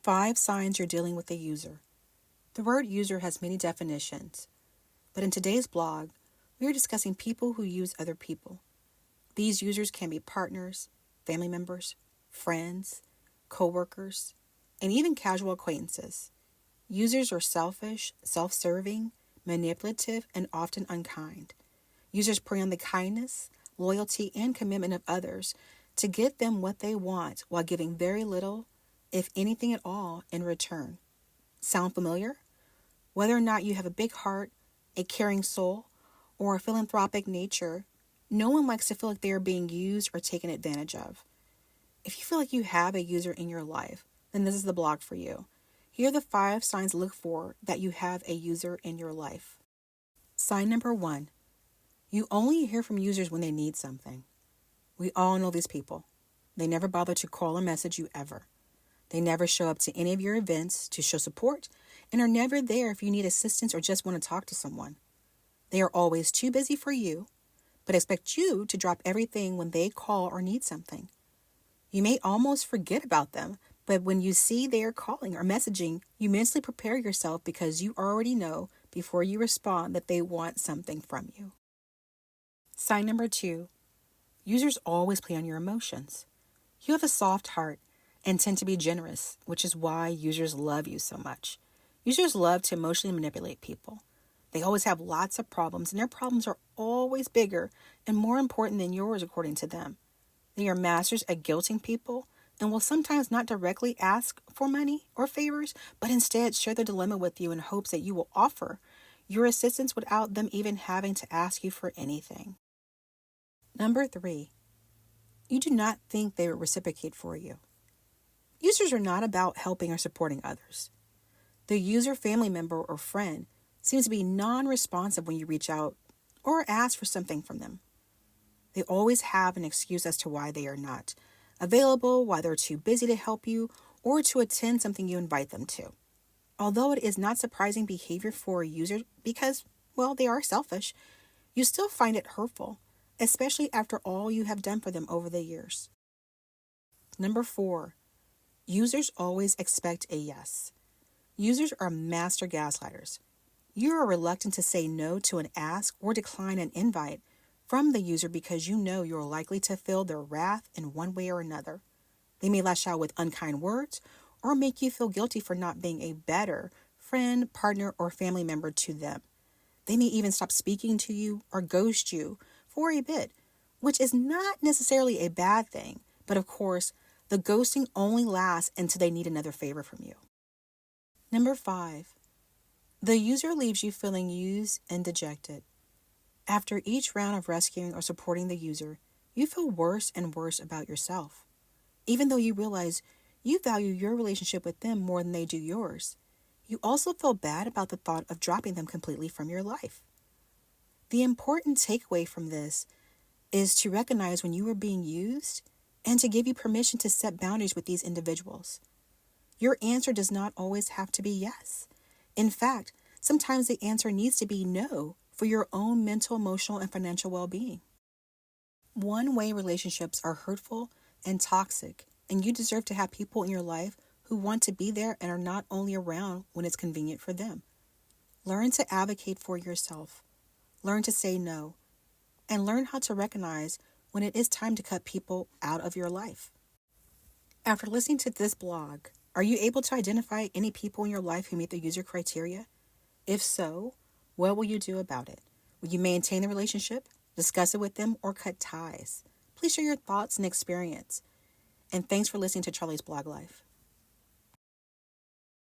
5 signs you're dealing with a user. The word user has many definitions, but in today's blog, we are discussing people who use other people. These users can be partners, family members, friends, coworkers, and even casual acquaintances. Users are selfish, self-serving, manipulative, and often unkind. Users prey on the kindness, loyalty, and commitment of others to get them what they want while giving very little, if anything at all, in return. Sound familiar? Whether or not you have a big heart, a caring soul, or a philanthropic nature, no one likes to feel like they are being used or taken advantage of. If you feel like you have a user in your life, then this is the blog for you. Here are the 5 signs to look for that you have a user in your life. Sign number 1. You only hear from users when they need something. We all know these people. They never bother to call or message you ever. They never show up to any of your events to show support and are never there if you need assistance or just want to talk to someone. They are always too busy for you, but expect you to drop everything when they call or need something. You may almost forget about them, but when you see they are calling or messaging, you mentally prepare yourself because you already know before you respond that they want something from you. Sign number 2. Users always play on your emotions. You have a soft heart and tend to be generous, which is why users love you so much. Users love to emotionally manipulate people. They always have lots of problems, and their problems are always bigger and more important than yours according to them. They are masters at guilting people and will sometimes not directly ask for money or favors, but instead share their dilemma with you in hopes that you will offer your assistance without them even having to ask you for anything. Number 3, you do not think they will reciprocate for you. Users are not about helping or supporting others. The user family member or friend seems to be non-responsive when you reach out or ask for something from them. They always have an excuse as to why they are not available, why they're too busy to help you, or to attend something you invite them to. Although it is not surprising behavior for a user because, well, they are selfish, you still find it hurtful, especially after all you have done for them over the years. Number 4, users always expect a yes. Users are master gaslighters. You are reluctant to say no to an ask or decline an invite from the user because you know you're likely to feel their wrath in one way or another. They may lash out with unkind words or make you feel guilty for not being a better friend, partner, or family member to them. They may even stop speaking to you or ghost you for a bit, which is not necessarily a bad thing, but of course, the ghosting only lasts until they need another favor from you. Number 5, the user leaves you feeling used and dejected. After each round of rescuing or supporting the user, you feel worse and worse about yourself. Even though you realize you value your relationship with them more than they do yours, you also feel bad about the thought of dropping them completely from your life. The important takeaway from this is to recognize when you are being used and to give you permission to set boundaries with these individuals. Your answer does not always have to be yes. In fact, sometimes the answer needs to be no for your own mental, emotional, and financial well-being. One-way relationships are hurtful and toxic, and you deserve to have people in your life who want to be there and are not only around when it's convenient for them. Learn to advocate for yourself. Learn to say no, and learn how to recognize when it is time to cut people out of your life. After listening to this blog, are you able to identify any people in your life who meet the user criteria? If so, what will you do about it? Will you maintain the relationship, discuss it with them, or cut ties? Please share your thoughts and experience. And thanks for listening to Charley's Blog Life.